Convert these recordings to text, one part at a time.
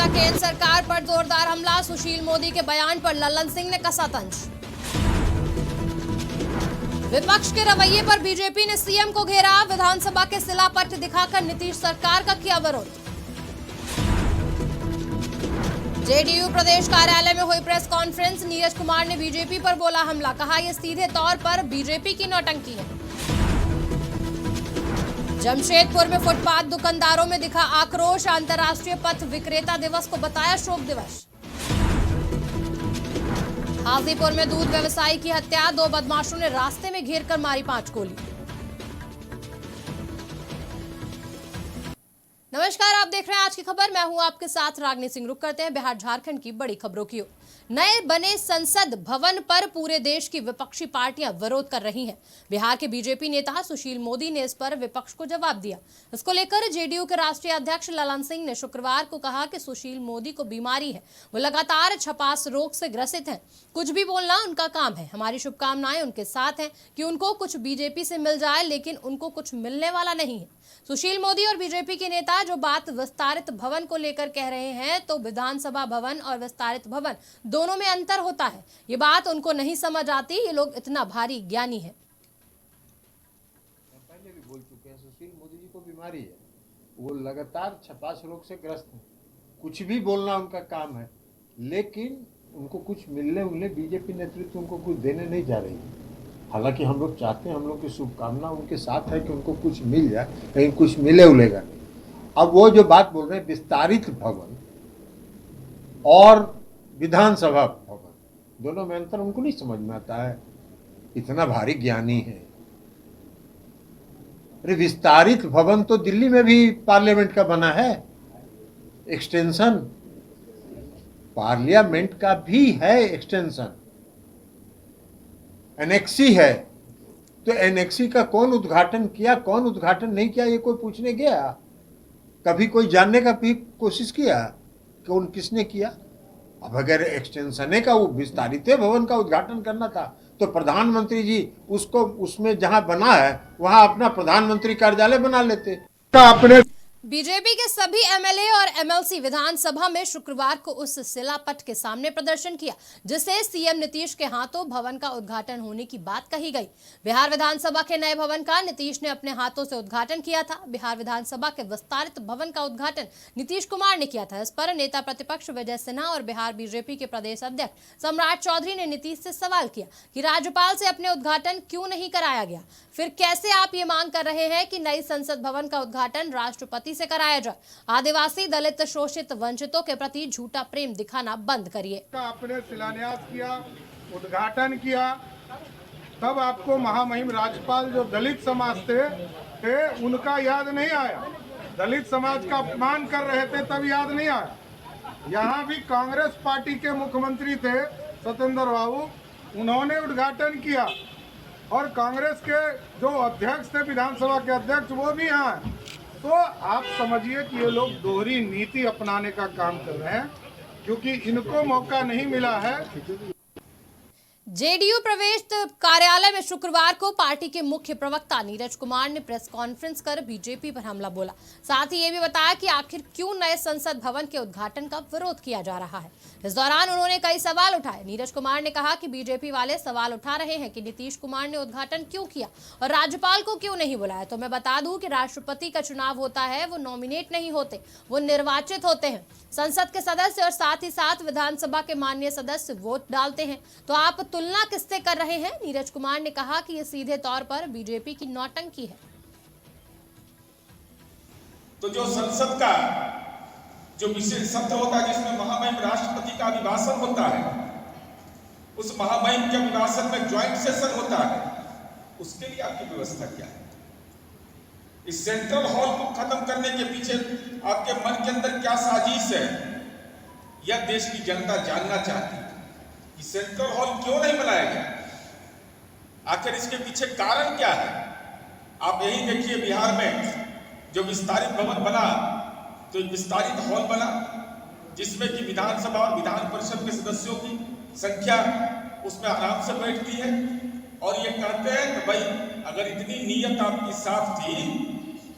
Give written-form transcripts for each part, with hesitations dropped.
केंद्र सरकार पर जोरदार हमला, सुशील मोदी के बयान पर लल्लन सिंह ने कसा तंज। विपक्ष के रवैये पर बीजेपी ने सीएम को घेरा, विधानसभा के शिलापट दिखाकर नीतीश सरकार का किया विरोध। जेडीयू प्रदेश कार्यालय में हुई प्रेस कॉन्फ्रेंस, नीरज कुमार ने बीजेपी पर बोला हमला, कहा यह सीधे तौर पर बीजेपी की नौटंकी है। जमशेदपुर में फुटपाथ दुकानदारों में दिखा आक्रोश, अंतर्राष्ट्रीय पथ विक्रेता दिवस को बताया शोक दिवस। हाजीपुर में दूध व्यवसायी की हत्या, 2 बदमाशों ने रास्ते में घेर कर मारी 5 गोली। नमस्कार, आप देख रहे हैं आज की खबर। मैं हूं आपके साथ रागनी सिंह। रुक करते हैं बिहार झारखंड की बड़ी खबरों की ओर। नए बने संसद भवन पर पूरे देश की विपक्षी पार्टियां विरोध कर रही हैं। बिहार के बीजेपी नेता सुशील मोदी ने इस पर विपक्ष को जवाब दिया। इसको लेकर जेडीयू के राष्ट्रीय अध्यक्ष लल्लन सिंह ने शुक्रवार को कहा कि सुशील मोदी को बीमारी है, वो लगातार छपास रोग से ग्रसित हैं। कुछ भी बोलना उनका काम है। हमारी शुभकामनाएं उनके साथ हैं कि उनको कुछ बीजेपी से मिल जाए, लेकिन उनको कुछ मिलने वाला नहीं है। सुशील मोदी और बीजेपी के नेता जो बात विस्तारित भवन को लेकर कह रहे हैं, तो विधानसभा भवन और विस्तारित भवन दोनों में अंतर होता है। ये बात उनको नहीं समझ आती। ये लोग इतना भारी ज्ञानी है। पहले भी बोल चुके हैं, सुशील मोदी जी को बीमारी है, वो लगातार छपास रोग से ग्रस्त हैं। कुछ भी बोलना उनका काम है, लेकिन उनको कुछ मिलने बीजेपी नेतृत्व उनको कुछ देने नहीं जा रही है। हालांकि हम लोग चाहते हैं, हम लोग की शुभकामना उनके साथ है कि उनको कुछ मिल जाए, लेकिन कुछ मिलेगा नहीं। अब वो जो बात बोल रहे हैं विस्तारित भवन और विधानसभा भवन, दोनों में अंतर उनको नहीं समझ में आता है। इतना भारी ज्ञानी है। अरे विस्तारित भवन तो दिल्ली में भी पार्लियामेंट का बना है, एक्सटेंशन पार्लियामेंट का भी है, एक्सटेंशन एनेक्सी है। तो एनेक्सी का कौन उद्घाटन किया, कौन उद्घाटन नहीं किया, ये कोई पूछने गया? कभी कोई जानने का भी कोशिश किया कौन किसने किया? अब अगर एक्सटेंशन का वो विस्तारित भवन का उद्घाटन करना था, तो प्रधानमंत्री जी उसको उसमें जहां बना है वहां अपना प्रधानमंत्री कार्यालय बना लेते। अपने बीजेपी के सभी एमएलए और एमएलसी विधानसभा में शुक्रवार को उस शिलापट के सामने प्रदर्शन किया, जिसे सीएम नीतीश के हाथों भवन का उद्घाटन होने की बात कही गई। बिहार विधानसभा के नए भवन का नीतीश ने अपने हाथों से उद्घाटन किया था। बिहार विधानसभा के विस्तारित भवन का उद्घाटन नीतीश कुमार ने किया था। इस पर नेता प्रतिपक्ष विजय सिन्हा और बिहार बीजेपी के प्रदेश अध्यक्ष सम्राट चौधरी ने नीतीश से सवाल किया कि राज्यपाल से अपने उद्घाटन क्यों नहीं कराया गया। फिर कैसे आप ये मांग कर रहे हैं कि नई संसद भवन का उद्घाटन राष्ट्रपति से कराया जाए? आदिवासी, दलित, शोषित, वंचितों के प्रति झूठा प्रेम दिखाना बंद करिए। आपने शिलान्यास किया, उद्घाटन किया, तब आपको महामहिम राज्यपाल जो दलित समाज थे उनका याद नहीं आया। दलित समाज का अपमान कर रहे थे तब याद नहीं आया। यहाँ भी कांग्रेस पार्टी के मुख्यमंत्री थे सत्येंद्र बाबू, उन्होंने उद्घाटन किया, और कांग्रेस के जो अध्यक्ष थे, विधानसभा के अध्यक्ष, वो भी यहाँ हैं। तो आप समझिए कि ये लोग दोहरी नीति अपनाने का काम कर रहे हैं, क्योंकि इनको मौका नहीं मिला है। जेडीयू प्रदेश कार्यालय में शुक्रवार को पार्टी के मुख्य प्रवक्ता नीरज कुमार ने प्रेस कॉन्फ्रेंस कर बीजेपी पर हमला बोला। साथ ही ये भी बताया कि आखिर क्यों नए संसद भवन के उद्घाटन का विरोध किया जा रहा है। इस दौरान उन्होंने कई सवाल उठाए। नीरज कुमार ने कहा कि बीजेपी वाले सवाल उठा रहे हैं कि नीतीश कुमार ने उद्घाटन क्यों किया और राज्यपाल को क्यों नहीं बुलाया। तो मैं बता दूं कि राष्ट्रपति का चुनाव होता है, वो नॉमिनेट नहीं होते, वो निर्वाचित होते हैं। संसद के सदस्य और साथ ही साथ विधानसभा के माननीय सदस्य वोट डालते हैं। तो आप तुलना किससे कर रहे हैं? नीरज कुमार ने कहा कि ये सीधे तौर पर बीजेपी की नौटंकी है। तो जो संसद का जो विशेष सत्र होता है, जिसमें महामहिम राष्ट्रपति का अभिभाषण होता है, उस महामहिम के अभिभाषण में ज्वाइंट सेशन होता है, उसके लिए आपकी व्यवस्था क्या है? इस सेंट्रल हॉल को खत्म करने के पीछे आपके मन के अंदर क्या साजिश है, यह देश की जनता जानना चाहती है कि सेंट्रल हॉल क्यों नहीं बनाया गया, आखिर इसके पीछे कारण क्या है। आप यही देखिए, बिहार में जो विस्तारित भवन बना, तो विस्तारित हॉल बना, जिसमें कि विधानसभा और विधान परिषद के सदस्यों की संख्या उसमें आराम से बैठती है, और ये कहते हैं कि भाई अगर इतनी नीयत आपकी साफ थी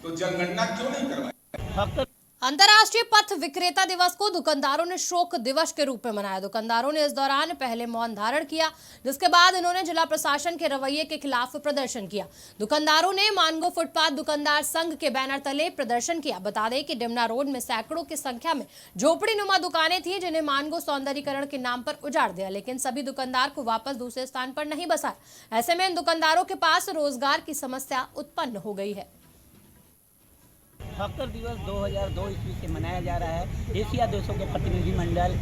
तो जनगणना क्यों नहीं करवाई। अंतर्राष्ट्रीय पथ विक्रेता दिवस को दुकानदारों ने शोक दिवस के रूप में मनाया। दुकानदारों ने इस दौरान पहले मौन धारण किया, जिसके बाद इन्होंने जिला प्रशासन के रवैये के खिलाफ प्रदर्शन किया। दुकानदारों ने मानगो फुटपाथ दुकानदार संघ के बैनर तले प्रदर्शन किया। बता दें कि डिमना रोड में सैकड़ों की संख्या में झोपड़ी नुमा दुकानें थी, जिन्हें मानगो सौंदर्यीकरण के नाम पर उजाड़ दिया, लेकिन सभी दुकानदार को वापस दूसरे स्थान पर नहीं बसाया। ऐसे में इन दुकानदारों के पास रोजगार की समस्या उत्पन्न हो गई है। हॉकर दिवस 2002 ईस्वी से मनाया जा रहा है। एशिया देशों के प्रतिनिधिमंडल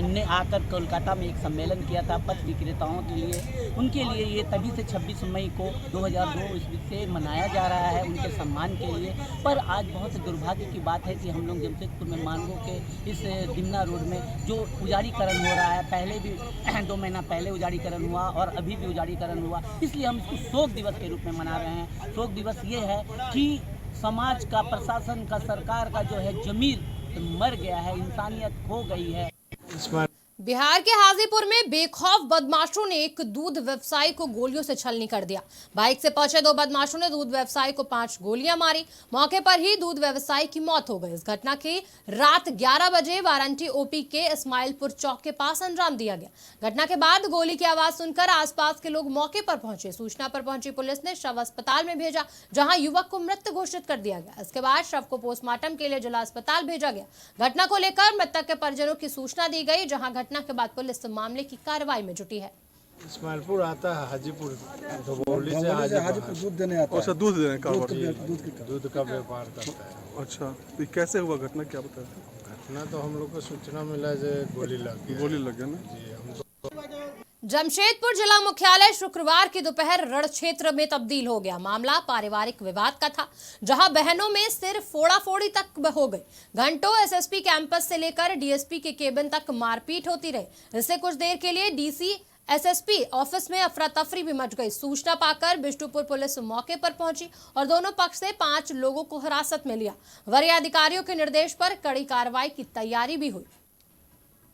ने आकर कोलकाता में एक सम्मेलन किया था पथ विक्रेताओं के लिए। उनके लिए ये तभी से 26 मई को 2002 ईस्वी से मनाया जा रहा है, उनके सम्मान के लिए। पर आज बहुत दुर्भाग्य की बात है कि हम लोग जमशेदपुर में मानगो के इस डिमना रोड में जो उजाड़ीकरण हो रहा है, पहले भी 2 महीना पहले उजाड़ीकरण हुआ और अभी भी उजाड़ीकरण हुआ, इसलिए हम इसको शोक दिवस के रूप में मना रहे हैं। शोक दिवस ये है कि समाज का, प्रशासन का, सरकार का जो है जमीर मर गया है, इंसानियत खो गई है। बिहार के हाजीपुर में बेखौफ बदमाशों ने एक दूध व्यवसायी को गोलियों से छलनी कर दिया। बाइक से पहुंचे 2 बदमाशों ने दूध व्यवसायी को 5 गोलियां मारी। मौके पर ही दूध व्यवसायी की मौत हो गई। इस घटना की रात 11 बजे वारंटी ओपी के इस्माइलपुर चौक के पास अंजाम दिया गया। घटना के बाद गोली की आवाज सुनकर आसपास के लोग मौके पर पहुंचे। सूचना पर पहुंची पुलिस ने शव अस्पताल में भेजा, जहां युवक को मृत घोषित कर दिया गया। इसके बाद शव को पोस्टमार्टम के लिए जिला अस्पताल भेजा गया। घटना को लेकर मृतक के परिजनों की सूचना दी गई, जहां घटना के बाद पुलिस मामले की कार्रवाई में जुटी है। इस्माइलपुर आता है हाजीपुर, धोबौली से हाजीपुर दूध देने आता है। अच्छा, दूध देने का दूध का व्यापार करता है। अच्छा, तो कैसे हुआ घटना, क्या बताया था? घटना तो हम लोग को सूचना मिला जो गोली लग गया ना जी। हम जमशेदपुर जिला मुख्यालय शुक्रवार की दोपहर रण क्षेत्र में तब्दील हो गया। मामला पारिवारिक विवाद का था, जहां बहनों में सिर फोड़ाफोड़ी तक हो गई। घंटों एसएसपी कैंपस से लेकर डीएसपी के केबिन तक मारपीट होती रही। इससे कुछ देर के लिए डीसी एसएसपी ऑफिस में अफरा तफरी भी मच गई। सूचना पाकर बिष्टुपुर पुलिस मौके पर पहुंची और दोनों पक्ष से 5 लोगों को हिरासत में लिया। वरीय अधिकारियों के निर्देश पर कड़ी कार्रवाई की तैयारी भी हुई।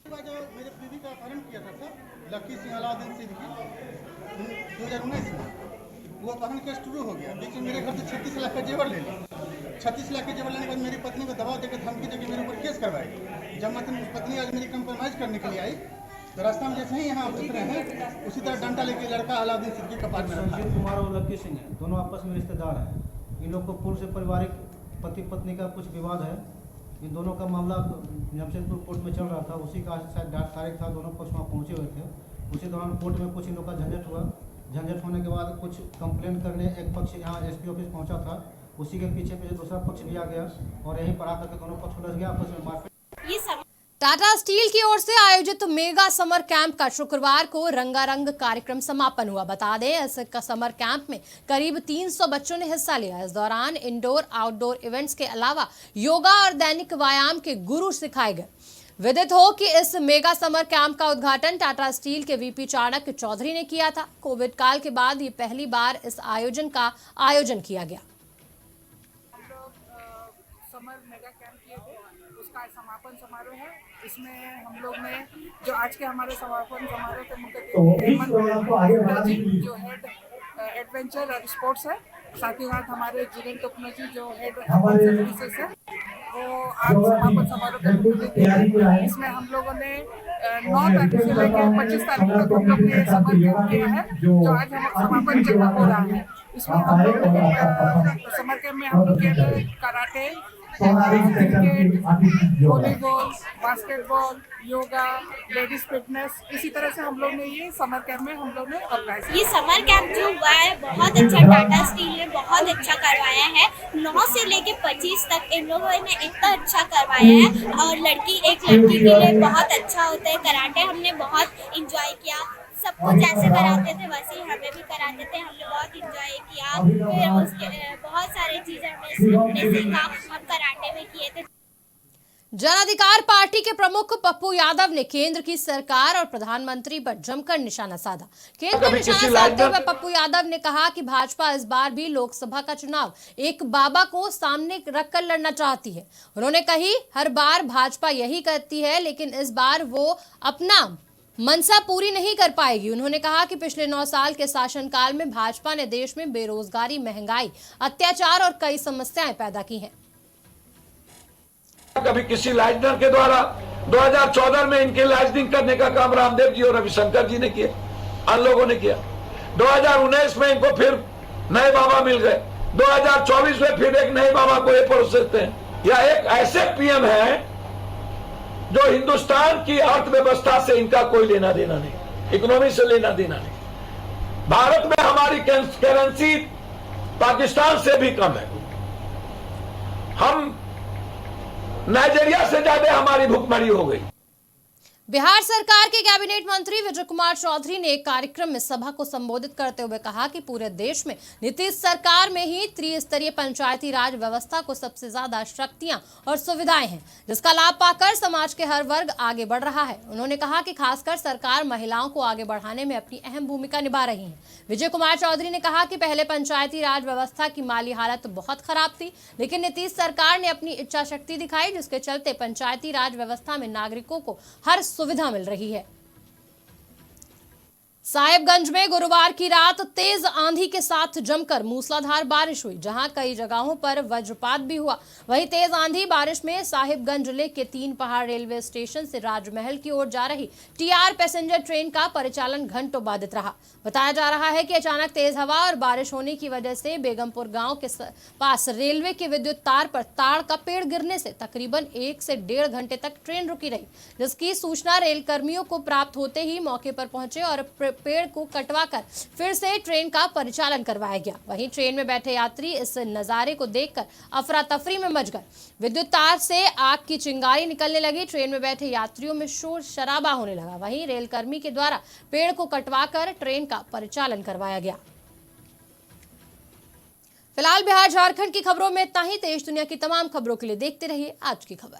मेरे बीवी का अपहरण किया था सर, लकी सिंह अलाउद्दीन सिद्दीकी 2019 में। वो अपहरण केस शुरू हो गया। बीच में मेरे घर से 36 लाख का जेवर ले लिया। 36 लाख के जेवर लेने के बाद मेरी पत्नी को दबाव देकर धमकी देकर मेरे ऊपर केस करवाई। जब मैं पत्नी आज मेरी कंप्रोमाइज करने के लिए आई, तो रास्ता में जैसे ही यहाँ उतरे हैं, उसी तरह डंडा लेके लड़का अलाउद्दीन सिद्दीकी का पास में रखा। संजीव कुमार और लकी सिंह है, दोनों आपस में रिश्तेदार हैं। इन लोग को पूर्व से पारिवारिक पति पत्नी का कुछ विवाद है। इन दोनों का मामला जमशेदपुर कोर्ट में चल रहा था। उसी का शायद 8 तारीख था, दोनों पक्ष वहाँ पहुँचे हुए थे। उसी दौरान कोर्ट में कुछ इन लोग का झंझट हुआ। झंझट होने के बाद कुछ कंप्लेन करने एक पक्ष यहाँ एसपी ऑफिस पहुँचा था। उसी के पीछे दूसरा पक्ष भी आ गया और यहीं पर आकर के दोनों पक्ष उलझ गया, आपस में मारपीट। टाटा स्टील की ओर से आयोजित मेगा समर कैंप का शुक्रवार को रंगारंग कार्यक्रम समापन हुआ। बता दें, इस समर कैंप में करीब 300 बच्चों ने हिस्सा लिया। इस दौरान इंडोर आउटडोर इवेंट्स के अलावा योगा और दैनिक व्यायाम के गुरु सिखाए गए। विदित हो कि इस मेगा समर कैंप का उद्घाटन टाटा स्टील के वीपी चाणक्य चौधरी ने किया था। कोविड काल के बाद ये पहली बार इस आयोजन का आयोजन किया गया। समर मेगा कैंप किए थे, उसका समापन समारोह है। इसमें हम लोग ने जो आज के हमारे समापन समारोह के मुख्य जो हेड एडवेंचर और स्पोर्ट्स है, साथ ही साथ हमारे जिलेन टेक्नोलॉजी जो हेड सर्विसेज है, वो आज समापन समारोह के मुख्य। इसमें हम लोगों ने 9 तारीख से लेकर 25 तारीख तक हम लोग ने समर कैंप किया है, जो आज हम समापन चक्र हो रहा है। इसमें हम लोग समर कैंप में हम लोग के karate, cricket, volleyball, basketball, yoga, ladies fitness, इसी तरह से हम लोग ने ये समर कैंप में हम लोग ने ऑर्गेनाइज। ये समर कैंप जो हुआ है बहुत अच्छा, टाटा स्टील ने बहुत अच्छा करवाया है। 9 से लेके 25 तक इन लोगों ने इतना अच्छा करवाया है। और लड़की के लिए बहुत अच्छा होता है। कराटे हमने बहुत इंजॉय किया। सबको जैसे कराते थे वैसे ही हमें भी कराते थे। हमने बहुत इंजॉय किया। फिर उसके बहुत सारी चीजें हमने सीखा, हम कराटे में किए थे। जन अधिकार पार्टी के प्रमुख पप्पू यादव ने केंद्र की सरकार और प्रधानमंत्री पर जमकर निशाना साधा। केंद्र पर निशाना साधते हुए पप्पू यादव ने कहा कि भाजपा इस बार भी लोकसभा का चुनाव एक बाबा को सामने रखकर लड़ना चाहती है। उन्होंने कही, हर बार भाजपा यही करती है, लेकिन इस बार वो अपना मनसा पूरी नहीं कर पाएगी। उन्होंने कहा कि पिछले 9 साल के शासनकाल में भाजपा ने देश में बेरोजगारी, महंगाई, अत्याचार और कई समस्याएं पैदा की हैं। कभी किसी लाइजनर के द्वारा 2014 में इनके लाइजनिंग करने का काम रामदेव जी और रविशंकर जी ने किया, अन्य लोगों ने किया। 2019 में इनको फिर नए बाबा मिल गए, 2024 में फिर एक नए बाबा को ये परोस देते हैं। यह एक ऐसे पीएम है जो हिंदुस्तान की अर्थव्यवस्था से इनका कोई लेना देना नहीं, इकोनॉमी से लेना देना नहीं। भारत में हमारी करेंसी पाकिस्तान से भी कम है, हम नाइजीरिया से ज्यादा हमारी भुखमरी हो गई। बिहार सरकार के कैबिनेट मंत्री विजय कुमार चौधरी ने एक कार्यक्रम में सभा को संबोधित करते हुए कहा कि पूरे देश में नीतीश सरकार में ही त्रिस्तरीय पंचायती राज व्यवस्था को सबसे ज्यादा शक्तियां और सुविधाएं हैं, जिसका लाभ पाकर समाज के हर वर्ग आगे बढ़ रहा है। उन्होंने कहा कि खासकर सरकार महिलाओं को आगे बढ़ाने में अपनी अहम भूमिका निभा रही है। विजय कुमार चौधरी ने कहा कि पहले पंचायती राज व्यवस्था की माली हालत बहुत खराब थी, लेकिन नीतीश सरकार ने अपनी इच्छा शक्ति दिखाई, जिसके चलते पंचायती राज व्यवस्था में नागरिकों को हर सुविधा मिल रही है। साहिबगंज में गुरुवार की रात तेज आंधी के साथ जमकर मूसलाधार बारिश हुई, जहां कई जगहों पर वज्रपात भी हुआ। वहीं तेज आंधी बारिश में साहिबगंज जिले के 3 पहाड़ रेलवे स्टेशन से राजमहल की ओर जा रही TR पैसेंजर ट्रेन का परिचालन घंटों बाधित रहा। बताया जा रहा है कि अचानक तेज हवा और बारिश होने की वजह से बेगमपुर गांव के पास रेलवे के विद्युत तार पर ताड़ का पेड़ गिरने से तकरीबन 1 से 1.5 घंटे तक ट्रेन रुकी रही, जिसकी सूचना रेल कर्मियों को प्राप्त होते ही मौके पर पहुंचे और पेड़ को कटवाकर फिर से ट्रेन का परिचालन करवाया गया। वहीं ट्रेन में बैठे यात्री इस नजारे को देखकर अफरा तफरी में मच गए। विद्युत तार से आग की चिंगारी निकलने लगी, ट्रेन में बैठे यात्रियों में शोर शराबा होने लगा। वहीं रेल कर्मी के द्वारा पेड़ को कटवाकर ट्रेन का परिचालन करवाया गया। फिलहाल बिहार झारखंड की खबरों में इतना ही। देश दुनिया की तमाम खबरों के लिए देखते रहिए आज की खबर।